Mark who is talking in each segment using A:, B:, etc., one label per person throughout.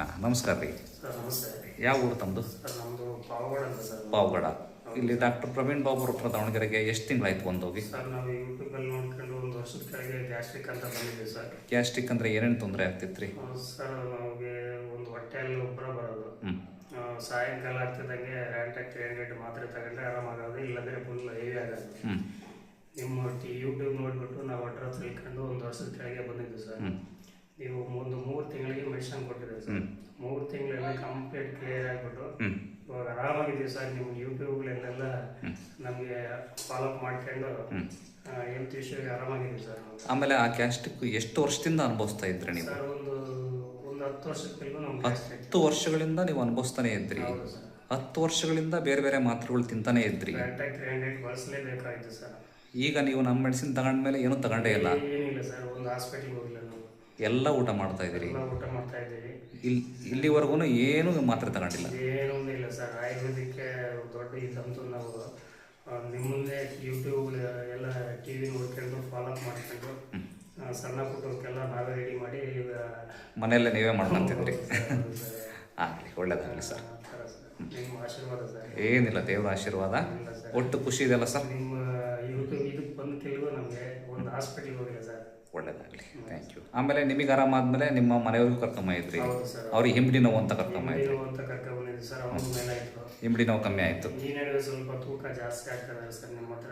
A: ಹಾಂ ನಮಸ್ಕಾರ ರೀ.
B: ಸರ್ ನಮಸ್ತೆ.
A: ಯಾವ ಊರು ತಮ್ಮದು?
B: ಸರ್ ನಮ್ಮದು ಪಾವಗಡ ಅಂತ ಸರ್.
A: ಪಾವಗಡ. ಇಲ್ಲಿ ಡಾಕ್ಟರ್ ಪ್ರವೀಣ್ ಬಾಬು ಹತ್ರ ದಾವಣಗೆರೆಗೆ ಎಷ್ಟು ತಿಂಗಳಾಯ್ತು ಬಂದೋಗಿ?
B: ಸರ್ ನಾವು ಯೂಟ್ಯೂಬಲ್ಲಿ ನೋಡ್ಕೊಂಡು ಒಂದು ವರ್ಷದ ಕೆಳಗೆ ಗ್ಯಾಸ್ಟ್ರಿಕ್ ಅಂತ ಬಂದಿದ್ದೆ ಸರ್.
A: ಗ್ಯಾಸ್ಟ್ರಿಕ್ ಅಂದರೆ ಏನೇನು ತೊಂದರೆ ಆಗ್ತಿತ್ತು ರೀ?
B: ಸರ್ ನಮಗೆ ಒಂದು ಹೊಟ್ಟೆಯಲ್ಲಿ ಉಬ್ಬರ ಬರೋದು. ಸಾಯಂಕಾಲ ಆಗ್ತಿದ್ದಂಗೆ ರ್ಯಾಂಟಾಗಿ 300 ಮಾತ್ರೆ ತಗೊಂಡ್ರೆ ಆರಾಮಾಗೋದು, ಇಲ್ಲಾಂದರೆ ಫುಲ್ ಹೆವಿ ಆಗೋದು. ನಿಮ್ಮ ಯೂಟ್ಯೂಬ್ ನೋಡಿಬಿಟ್ಟು ನಾವು ಅಡ್ರೆಸ್ ತಿಳ್ಕೊಂಡು ಒಂದು ವರ್ಷದ ಕೆಳಗೆ ಬಂದಿದ್ದು ಸರ್. ನೀವು ಒಂದು 3 ತಿಂಗಳಿಗೆ ಮೆಡಿಸಿನ್ ಕೊಟ್ಟಿದ್ದೀವಿ ಸರ್. 3 ತಿಂಗಳಲ್ಲಿ ಕಂಪ್ಲೀಟ್ ಕ್ಲಿಯರ್ ಆಗಿಬಿಟ್ಟು ಇವಾಗ ಆರಾಮಾಗಿದ್ದೀವಿ ಸರ್. ನಿಮ್ಮ ಯೂಟ್ಯೂಬ್ಗಳಲ್ಲೆಲ್ಲ ನಮಗೆ ಫಾಲೋಅಪ್ ಮಾಡ್ಕೊಂಡು ಹೆಲ್ತ್ ಇಶ್ಯೂಗೆ ಆರಾಮಾಗಿದ್ದೀವಿ ಸರ್.
A: ಆಮೇಲೆ ಆ ಗ್ಯಾಸ್ಟ್ರಿಕ್ ಎಷ್ಟು ವರ್ಷದಿಂದ ಅನುಭವಿಸ್ತಾ ಇದ್ರಿ ನೀವು?
B: ಸರ್ ಒಂದು 10 ವರ್ಷಕ್ಕಿಂತ ನಮ್ಗೆ
A: 10 ವರ್ಷಗಳಿಂದ ನೀವು ಅನುಭವಿಸ್ತಾನೆ ಇದ್ರಿ. 10 ವರ್ಷಗಳಿಂದ ಬೇರೆ ಬೇರೆ ಮಾತ್ರೆಗಳು ತಿಂತಾನೆ ಇದ್ರಿ.
B: ರ್ಯಾಂಟಾಗಿ 300 ಬಳಸಲೇಬೇಕಾಯ್ತು ಸರ್.
A: ಈಗ ನೀವು ನಮ್ಮ ಮೆಡಿಸಿನ್ ತಗೊಂಡ್ಮೇಲೆ ಏನೂ ತಗೊಂಡೇ ಇಲ್ಲ?
B: ಏನಿಲ್ಲ ಸರ್, ಒಂದು ಹಾಸ್ಪಿಟ್ಲಿಗೆ ಹೋಗಿಲ್ಲ ನಾವು.
A: ಎಲ್ಲ ಊಟ ಮಾಡ್ತಾ ಇದ್ದೀರಿ?
B: ಎಲ್ಲ ಊಟ ಮಾಡ್ತಾ ಇದ್ದೀವಿ.
A: ಇಲ್ಲಿವರೆಗೂ ಏನು ಮಾತ್ರೆ ತಗೊಂಡಿಲ್ಲ?
B: ಏನೂ ಇಲ್ಲ ಸರ್. ಆಯುರ್ವೇದಿಕ್ಕೆ ದೊಡ್ಡ ಇದಂತೂ ನಾವು ನಿಮ್ಮ ಮುಂದೆ ಯೂಟ್ಯೂಬ್ ಎಲ್ಲ ಟಿ ವಿ ನೋಡ್ಕೊಂಡು ಫಾಲೋಅಪ್ ಮಾಡ್ಕೊಂಡು ಸಣ್ಣ ಪುಟ್ಟಕ್ಕೆಲ್ಲ ನಾವೇ ರೆಡಿ ಮಾಡಿ ಈಗ
A: ಮನೆಯಲ್ಲೇ ನೀವೇ ಮಾಡ್ಕೊಂತಿದ್ರಿ. ಆಗಲಿ, ಒಳ್ಳೇದಾಗಲಿ ಸರ್.
B: ನಿಮ್ಮ ಆಶೀರ್ವಾದ ಸರ್.
A: ಏನಿಲ್ಲ, ದೇವರ ಆಶೀರ್ವಾದ. ಒಟ್ಟು ಖುಷಿ ಇದೆಯಲ್ಲ ಸರ್?
B: ನಿಮ್ಮ ಯೂಟ್ಯೂಬ್ ಇದಕ್ಕೆ ಬಂದು ಕೆಲವು ನಮಗೆ ಒಂದು ಹಾಸ್ಪಿಟ್ಲಿಗೆ ಹೋಗಿಲ್ಲ ಸರ್.
A: ಒಳ್ಳೇದಾಗಲಿ, ಥ್ಯಾಂಕ್ ಯು. ಆಮೇಲೆ ನಿಮಗೆ ಆರಾಮಾದ್ಮೇಲೆ ನಿಮ್ಮ ಮನೆಯವ್ರಿಗೂ ಕರ್ಕೊಂಬಂದಿದ್ರಿ?
B: ಹೌದು ಸರ್.
A: ಅವ್ರಿಗೆ ಹಿಂಬಡಿ ನೋವು ಅಂತ ಕರ್ಕೊಂಬಂದಿದ್ರಿ?
B: ಅಂತ ಕರ್ಕೊಂಡ್ಬಂದಿದ್ದೆ ಸರ್. ಅವ್ರ ಮೇಲೆ ಆಯಿತು,
A: ಹಿಂಬಡಿ ನೋವು ಕಮ್ಮಿ ಆಯಿತು.
B: ಈ ನಡುವೆ ಸ್ವಲ್ಪ ತೂಕ ಜಾಸ್ತಿ ಆಗ್ತದೆ ಸರ್. ನಿಮ್ಮ ಹತ್ರ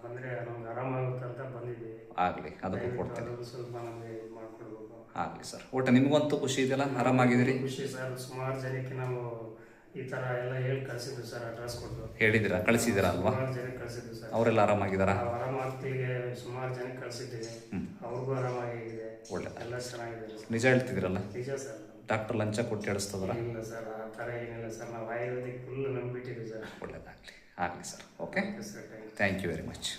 B: ಬಂದರೆ ನಮ್ಗೆ ಆರಾಮಾಗುತ್ತೆ ಅಂತ ಬಂದಿದ್ದೀವಿ.
A: ಆಗಲಿ, ಅದಕ್ಕೂ ಕೊಡ್ತೀನಿ.
B: ಸ್ವಲ್ಪ ನಮಗೆ ಇದು ಮಾಡಿಕೊಡ್ಬೇಕು.
A: ಆಗಲಿ ಸರ್. ಒಟ್ಟು ನಿಮಗಂತೂ ಖುಷಿ ಇದೆಯಲ್ಲ, ಆರಾಮಾಗಿದ್ದೀರಿ?
B: ಖುಷಿ ಸರ್. ಸುಮಾರು ಜನಕ್ಕೆ ನಾವು ಈ ಥರ ಎಲ್ಲ ಹೇಳಿ ಕಳಿಸಿದ್ವಿ ಸರ್, ಅಡ್ರೆಸ್ ಕೊಟ್ಟು
A: ಹೇಳಿದ್ದೀರಾ, ಕಳಿಸಿದ್ದೀರಾ ಅಲ್ವಾ?
B: ಸುಮಾರು ಜನಕ್ಕೆ ಕಳಿಸಿದ್ವಿ ಸರ್.
A: ಅವರೆಲ್ಲ ಆರಾಮಾಗಿದ್ದಾರಾ?
B: ಆರಾಮಾಗ್ತಿಗೆ ಸುಮಾರು ಜನಕ್ಕೆ ಕಳಿಸಿದ್ದೀವಿ. ಅವ್ರಿಗೂ ಆರಾಮಾಗಿದೆ.
A: ಒಳ್ಳೆ
B: ಎಲ್ಲ ಚೆನ್ನಾಗಿದೆ ಸರ್.
A: ನಿಜ ಹೇಳ್ತಿದ್ದೀರಲ್ಲ?
B: ನಿಜ ಸರ್.
A: ಡಾಕ್ಟರ್ ಲಂಚ ಕೊಟ್ಟು ಹೇಳಿಸ್ತದ್ರ?
B: ಇಲ್ಲ ಸರ್, ಆ ಥರ ಏನಿಲ್ಲ ಸರ್. ನಾವು ಆಯುರ್ವೇದಿಕ್ ಫುಲ್ ನಂಬಿಟ್ಟಿದ್ದೀವಿ ಸರ್.
A: ಒಳ್ಳೇದಾಗಲಿ, ಆಗಲಿ sir. Okay,
B: sir,
A: thank you very much.